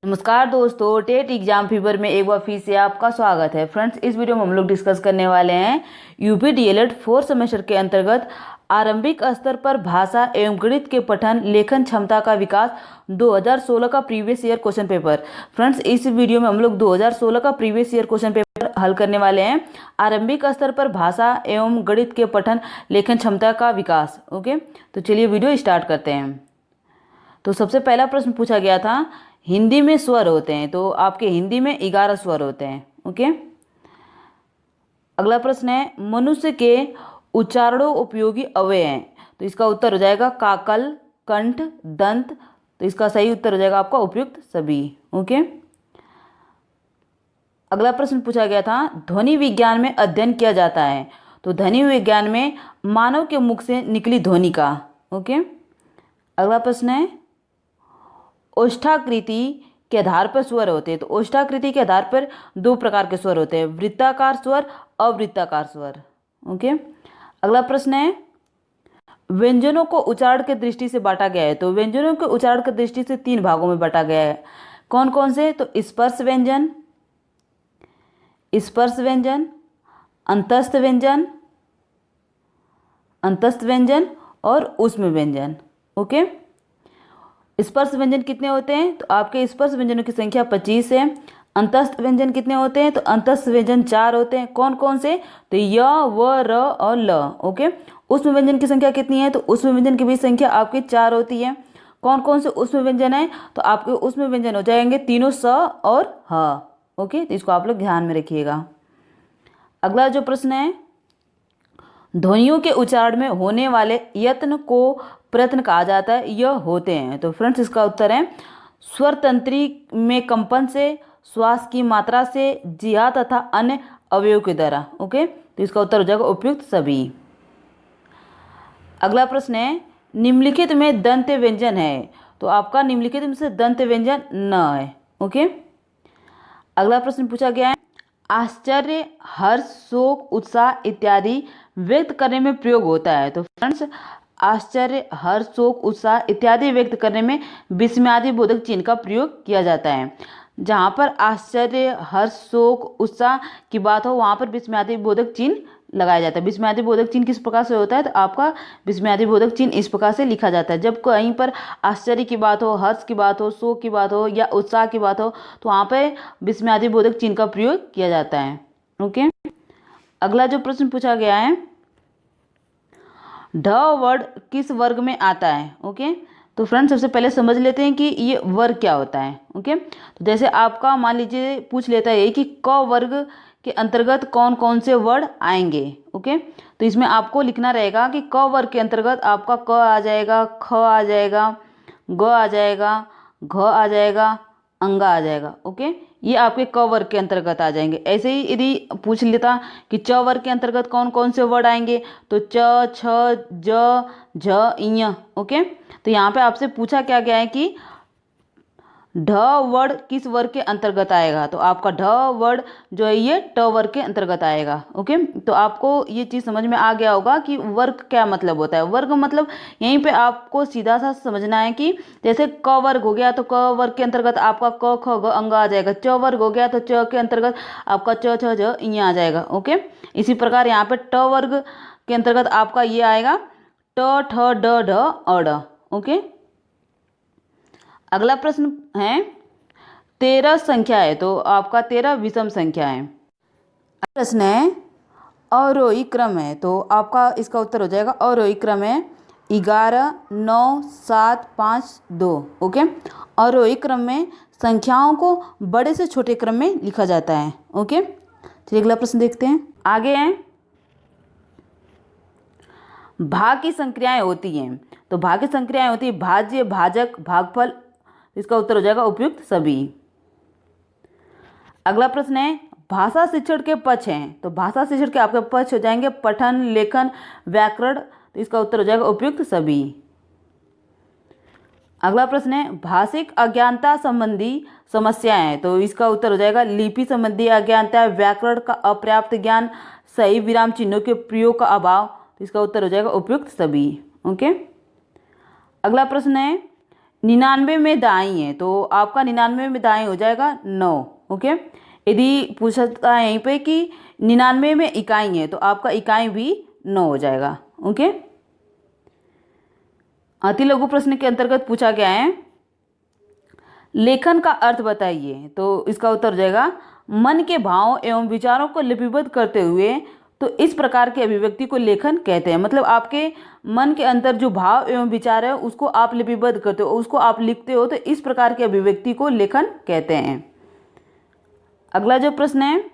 नमस्कार दोस्तों, TET exam fever में एक बार फिर से आपका स्वागत है। फ्रेंड्स, इस वीडियो में हम लोग डिस्कस करने वाले हैं यूपी डीएलएड 4 सेमेस्टर के अंतर्गत आरंभिक स्तर पर भाषा एवं गणित के पठन लेखन क्षमता का विकास 2016 का previous year question paper. Friends, इस वीडियो में हम लोग 2016 का प्रीवियस ईयर क्वेश्चन पेपर हल करने वाले हैं। आरंभिक स्तर पर भाषा एवं गणित के पठन लेखन क्षमता का विकास। ओके, तो चलिए वीडियो स्टार्ट करते हैं। तो सबसे पहला प्रश्न पूछा गया था, हिंदी में स्वर होते हैं, तो आपके हिंदी में 11 स्वर होते हैं। ओके, अगला प्रश्न है, मनुष्य के उच्चारणों उपयोगी अवयव हैं, तो इसका उत्तर हो जाएगा काकल, कंठ, दंत। तो इसका सही उत्तर हो जाएगा आपका उपयुक्त सभी। ओके, अगला प्रश्न पूछा गया था, ध्वनि विज्ञान में अध्ययन किया जाता है, तो ध्वनि विज्ञान में मानव के मुख से निकली ध्वनि का। ओके, अगला प्रश्न है, ओष्ठाकृति के आधार पर स्वर होते हैं, तो ओष्ठाकृति के आधार पर दो प्रकार के स्वर होते हैं, वृत्ताकार स्वर, अवृत्ताकार स्वर। ओके, अगला प्रश्न है, व्यंजनों को उच्चारण के दृष्टि से बांटा गया है, तो व्यंजनों के उच्चारण की दृष्टि से 3 भागों में बांटा गया है। कौन कौन से? तो स्पर्श व्यंजन, स्पर्श व्यंजन, अंतस्थ व्यंजन, अंतस्थ व्यंजन और ऊष्म व्यंजन। ओके, स्पर्श व्यंजन कितने होते हैं? तो आपके स्पर्श व्यंजनों की संख्या 25 है। अंतस्थ व्यंजन कितने होते हैं? तो अंतस्थ व्यंजन 4 होते हैं। कौन कौन से? तो य, व, र और ल। ओके, ऊष्म व्यंजन की संख्या कितनी है? तो ऊष्म व्यंजन की भी संख्या आपकी 4 होती है। कौन कौन से ऊष्म व्यंजन है? तो आपके ऊष्म व्यंजन हो जाएंगे तीनों स और ह। ओके, तो इसको आप लोग ध्यान में रखिएगा। अगला जो प्रश्न है, ध्वनियों के उच्चारण में होने वाले यत्न को प्रयत्न कहा जाता है, यह होते हैं। तो फ्रेंड्स, इसका उत्तर है स्वर तंत्री में कंपन से, श्वास की मात्रा से, जिह्वा तथा अन्य अवयव के द्वारा। ओके, तो इसका उत्तर हो जाएगा उपयुक्त सभी। अगला प्रश्न है, निम्नलिखित में दंत व्यंजन है, तो आपका निम्नलिखित में से दंत व्यंजन न है। ओके, अगला प्रश्न पूछा गया है, आश्चर्य, हर्ष, शोक, उत्साह इत्यादि व्यक्त करने में प्रयोग होता है। तो फ्रेंड्स, आश्चर्य, हर्ष, शोक, उत्साह इत्यादि व्यक्त करने में विस्मयादि बोधक चिन्ह का प्रयोग किया जाता है। जहाँ पर आश्चर्य, हर्ष, शोक, उत्साह की बात हो, वहाँ पर विस्मयादि बोधक चिन्ह लगाया जाता है। विस्मयादि बोधक चिन्ह किस प्रकार से होता है? तो आपका विस्मयादि बोधक चिन्ह इस प्रकार से लिखा जाता है। जब कहीं पर आश्चर्य की बात हो, हर्ष की बात हो, शोक की बात हो या उत्साह की बात हो, तो वहाँ पर विस्मयादि बोधक चिन्ह का प्रयोग किया जाता है। ओके, अगला जो प्रश्न पूछा गया है, ढ वर्ड किस वर्ग में आता है? ओके, तो फ्रेंड्स, सबसे पहले समझ लेते हैं कि ये वर्ग क्या होता है। ओके, तो जैसे आपका मान लीजिए पूछ लेता है कि क वर्ग के अंतर्गत कौन कौन से वर्ड आएंगे। ओके, तो इसमें आपको लिखना रहेगा कि क वर्ग के अंतर्गत आपका क आ जाएगा, ख आ जाएगा, ग आ जाएगा, घ आ जाएगा, अंगा आ जाएगा। ओके, ये आपके क वर्ग के अंतर्गत आ जाएंगे। ऐसे ही यदि पूछ लेता कि च वर्ग के अंतर्गत कौन कौन से वर्ड आएंगे, तो च, छ, ज, झ, इय। ओके, तो यहाँ पे आपसे पूछा क्या गया है कि ढ वर्ड किस वर्ग के अंतर्गत आएगा, तो आपका ढ वर्ड जो है ये ट वर्ग के अंतर्गत आएगा। ओके, तो आपको ये चीज़ समझ में आ गया होगा कि वर्ग क्या मतलब होता है। वर्ग मतलब यहीं पे आपको सीधा सा समझना है कि जैसे क वर्ग हो गया, तो क वर्ग के अंतर्गत आपका क, ख, ग, अंग आ जाएगा। च वर्ग हो गया तो च के अंतर्गत आपका च, छ, ज, इ आ जाएगा। ओके, इसी प्रकार यहाँ पे ट वर्ग के अंतर्गत आपका ये आएगा ट, ठ, ड, ढ, अ। ओके, अगला प्रश्न है, 13 संख्या है, तो आपका 13 विषम संख्या है। प्रश्न है, अवरोही क्रम है, तो आपका इसका उत्तर हो जाएगा अवरोही क्रम है 11, 9, 7, 5, 2। ओके, अवरोही क्रम में संख्याओं को बड़े से छोटे क्रम में लिखा जाता है। ओके, चलिए अगला प्रश्न देखते हैं। आगे हैं, भाग की संक्रियाएं होती हैं, तो भाग की संक्रियाएं होती है भाज्य, भाजक, भागफल। इसका उत्तर हो जाएगा उपयुक्त सभी। अगला प्रश्न है, भाषा शिक्षण के पक्ष हैं, तो भाषा शिक्षण के आपके पक्ष हो जाएंगे पठन, लेखन, व्याकरण। तो इसका उत्तर हो जाएगा उपयुक्त सभी। अगला प्रश्न है, भाषिक अज्ञानता संबंधी समस्याएं हैं, तो इसका उत्तर हो जाएगा लिपि संबंधी अज्ञानता, व्याकरण का अपर्याप्त ज्ञान, सही विराम चिन्हों के प्रयोग का अभाव। तो इसका उत्तर हो जाएगा उपयुक्त सभी। ओके, अगला प्रश्न है, 99 में दाएं है तो आपका 99 में दाएं हो जाएगा 9। ओके, यदि पूछता है यहीं पे कि 99 में इकाई है तो आपका इकाई भी 9 हो जाएगा। ओके, अति लघु प्रश्न के अंतर्गत पूछा गया है लेखन का अर्थ बताइए, तो इसका उत्तर हो जाएगा मन के भाव एवं विचारों को लिपिबद्ध करते हुए, तो इस प्रकार की अभिव्यक्ति को लेखन कहते हैं। मतलब आपके मन के अंदर जो भाव एवं विचार है उसको आप लिपिबद्ध करते हो, उसको आप लिखते हो, तो इस प्रकार की अभिव्यक्ति को लेखन कहते हैं। अगला जो प्रश्न है,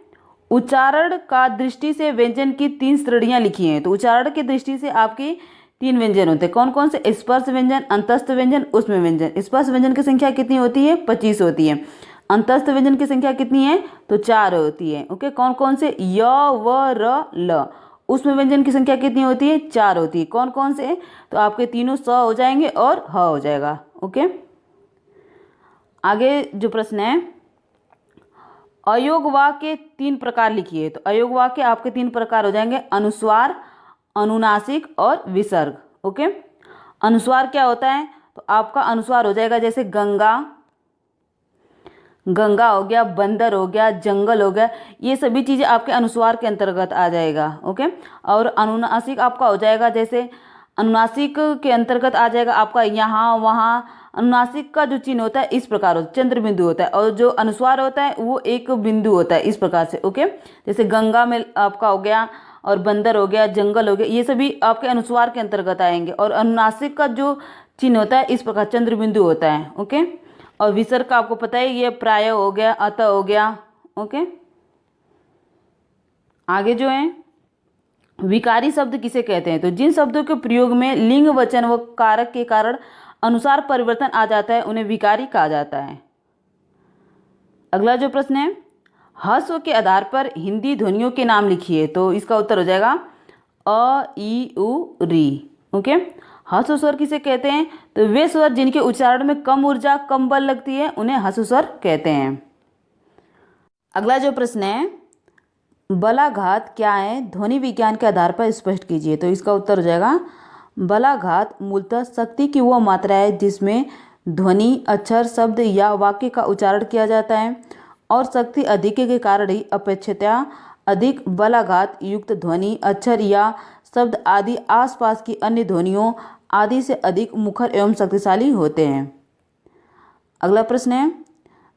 उच्चारण का दृष्टि से व्यंजन की 3 श्रेणियां लिखी हैं। तो उच्चारण की दृष्टि से आपकी 3 व्यंजन होते हैं। कौन कौन से? स्पर्श व्यंजन, अंतस्थ व्यंजन, ऊष्म व्यंजन। स्पर्श व्यंजन की संख्या कितनी होती है? 25 होती है। अंतस्थ व्यंजन की संख्या कितनी है? तो 4 होती है। ओके, कौन कौन से? य, व, र, ल। ऊष्म व्यंजन की संख्या कितनी होती है? 4 होती है। कौन कौन से? तो आपके तीनों स हो जाएंगे और ह हो जाएगा। ओके, आगे जो प्रश्न है, अयोग वाक्य के 3 प्रकार लिखिए। तो अयोग वाक्य आपके 3 प्रकार हो जाएंगे, अनुस्वार, अनुनासिक और विसर्ग। ओके, अनुस्वार क्या होता है? तो आपका अनुस्वार हो जाएगा जैसे गंगा, गंगा हो गया, बंदर हो गया, जंगल हो गया, ये सभी चीज़ें आपके अनुस्वार के अंतर्गत आ जाएगा। ओके, और अनुनासिक आपका हो जाएगा जैसे, अनुनासिक के अंतर्गत आ जाएगा आपका यहाँ वहाँ। अनुनासिक का जो चिन्ह होता है इस प्रकार होता है, चंद्र बिंदु होता है, और जो अनुस्वार होता है वो एक बिंदु होता है, इस प्रकार से। ओके, जैसे गंगा में आपका हो गया, और बंदर हो गया, जंगल हो गया, ये सभी आपके अनुस्वार के अंतर्गत आएंगे। और अनुनासिक का जो चिन्ह होता है इस प्रकार चंद्र बिंदु होता है। ओके, और विसर्ग का आपको पता है, ये प्राय हो गया, अतः हो गया। ओके, आगे जो है, विकारी शब्द किसे कहते हैं? तो जिन शब्दों के प्रयोग में लिंग, वचन व कारक के कारण अनुसार परिवर्तन आ जाता है उन्हें विकारी कहा जाता है। अगला जो प्रश्न है, ह्रस्व के आधार पर हिंदी ध्वनियों के नाम लिखिए। तो इसका उत्तर हो जाएगा अ, ई, उ, री। ओके, ह्रस्व स्वर किसे कहते हैं? तो वे स्वर जिनके उच्चारण में कम ऊर्जा, कम बल लगती है उन्हें ह्रस्व स्वर कहते हैं। अगला जो प्रश्न है, बलाघात क्या है? ध्वनि विज्ञान के आधार पर स्पष्ट कीजिए। तो इसका उत्तर हो जाएगा, बलाघात मूलतः शक्ति की वह मात्रा है जिसमें ध्वनि, अक्षर, शब्द या वाक्य का उच्चारण किया जाता है, और शक्ति अधिक के कारण ही अपेक्षाकृत अधिक बलाघात युक्त ध्वनि, अक्षर या शब्द आदि आसपास की अन्य ध्वनियों आदि से अधिक मुखर एवं शक्तिशाली होते हैं। अगला प्रश्न है,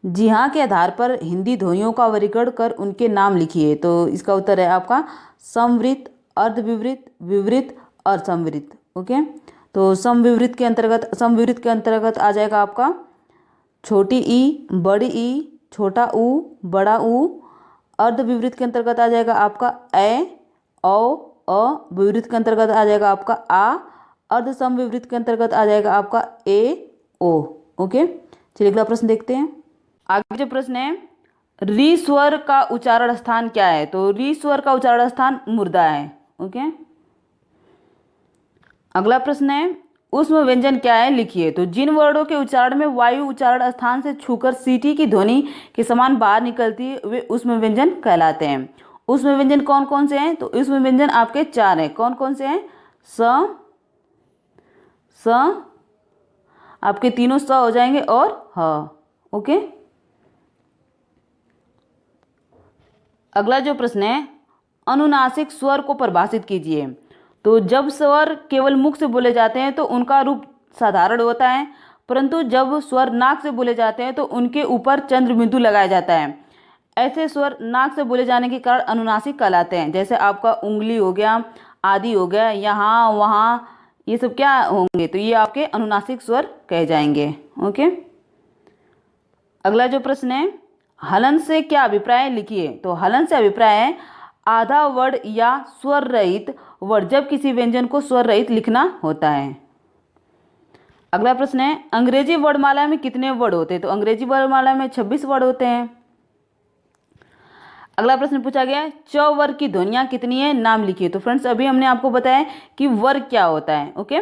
जी हाँ के आधार पर हिंदी ध्वनियों का वर्गीकरण कर उनके नाम लिखिए। तो इसका उत्तर है आपका समवृत्त, अर्धविवृत्त, विवृत्त और समवृत्त। ओके, तो समविवृत्त के अंतर्गत आ जाएगा आपका छोटी ई, बड़ी ई, छोटा ऊ, बड़ा ऊ। अर्धविवृत्त के अंतर्गत आ जाएगा आपका ए, औ, अ। विवृत्त के अंतर्गत आ जाएगा आपका आ। अर्ध समविवृत्त के अंतर्गत आ जाएगा आपका ए, ओ। ओके, चलिए अगला प्रश्न देखते हैं। आगे जो प्रश्न है, री स्वर का उच्चारण स्थान क्या है? तो री स्वर का उच्चारण स्थान मुर्दा है। ओके, अगला प्रश्न है, ऊष्म व्यंजन क्या है? लिखिए। तो जिन वर्णों के उच्चारण में वायु उच्चारण स्थान से छूकर सीटी की ध्वनि के समान बाहर निकलती है वे ऊष्म व्यंजन कहलाते हैं। ऊष्म व्यंजन कौन कौन से हैं? तो ऊष्म व्यंजन आपके 4 हैं। कौन कौन से हैं? स, आपके तीनों स हो जाएंगे, और ह। ओके, अगला जो प्रश्न है, अनुनासिक स्वर को परिभाषित कीजिए। तो जब स्वर केवल मुख से बोले जाते हैं तो उनका रूप साधारण होता है, परंतु जब स्वर नाक से बोले जाते हैं तो उनके ऊपर चंद्र बिंदु लगाया जाता है। ऐसे स्वर नाक से बोले जाने के कारण अनुनासिक कहलाते हैं। जैसे आपका उंगली हो गया, आदि हो गया, यहाँ वहाँ, ये सब क्या होंगे? तो ये आपके अनुनासिक स्वर कहे जाएंगे। ओके, अगला जो प्रश्न है, हलन से क्या अभिप्राय? लिखिए। तो हलन से अभिप्राय है आधा वर्ड या स्वर रहित वर्ड, जब किसी व्यंजन को स्वर रहित लिखना होता है। अगला प्रश्न है, अंग्रेजी वर्णमाला में कितने वर्ड होते हैं? तो अंग्रेजी वर्णमाला में 26 वर्ड होते हैं। अगला प्रश्न पूछा गया है, च वर्ग की ध्वनियाँ कितनी है? नाम लिखिए। तो फ्रेंड्स, अभी हमने आपको बताया कि वर्ग क्या होता है। ओके,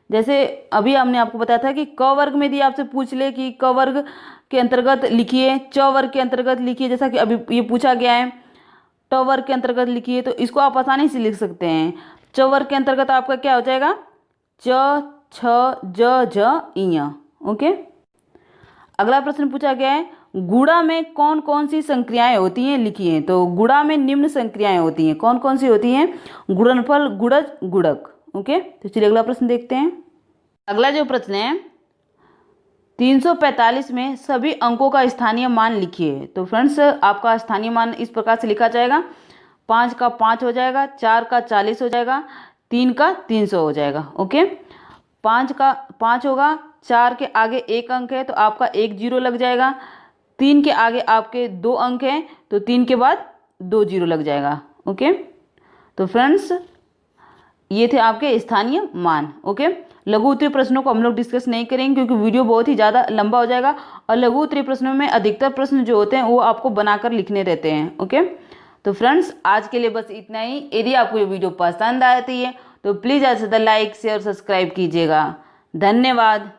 जैसे अभी हमने आपको बताया था कि क वर्ग में यदि आपसे पूछ ले कि क वर्ग के अंतर्गत लिखिए, च वर्ग के अंतर्गत लिखिए, जैसा कि अभी ये पूछा गया है, ट वर्ग के अंतर्गत लिखिए, तो इसको आप आसानी से लिख सकते हैं। च वर्ग के अंतर्गत आपका क्या हो जाएगा? च, छ, ज, झ, इय। ओके, अगला प्रश्न पूछा गया है, गुणा में कौन कौन सी संक्रियाएं होती हैं, लिखिए। तो गुणा में निम्न संक्रियाएं होती हैं, कौन कौन सी होती हैं? गुणनफल, गुणज, गुणक। ओके, तो चलिए अगला प्रश्न देखते हैं। अगला जो प्रश्न है, 345 में सभी अंकों का स्थानीय मान लिखिए। तो फ्रेंड्स, आपका स्थानीय मान इस प्रकार से लिखा जाएगा, 5 का 5 हो जाएगा, 4 का 40 हो जाएगा, 3 का 300 हो जाएगा। ओके, 5 का 5 होगा, 4 के आगे एक अंक है तो आपका 1 जीरो लग जाएगा, 3 के आगे आपके 2 अंक हैं तो 3 के बाद 2 जीरो लग जाएगा। ओके, तो फ्रेंड्स ये थे आपके स्थानीय मान। ओके, लघु उत्तरीय प्रश्नों को हम लोग डिस्कस नहीं करेंगे क्योंकि वीडियो बहुत ही ज़्यादा लंबा हो जाएगा, और लघु उत्तरीय प्रश्नों में अधिकतर प्रश्न जो होते हैं वो आपको बनाकर लिखने रहते हैं। ओके, तो फ्रेंड्स आज के लिए बस इतना ही। यदि आपको ये वीडियो पसंद आती है तो प्लीज़ ज़्यादा से ज़्यादा लाइक, शेयर, सब्सक्राइब कीजिएगा। धन्यवाद।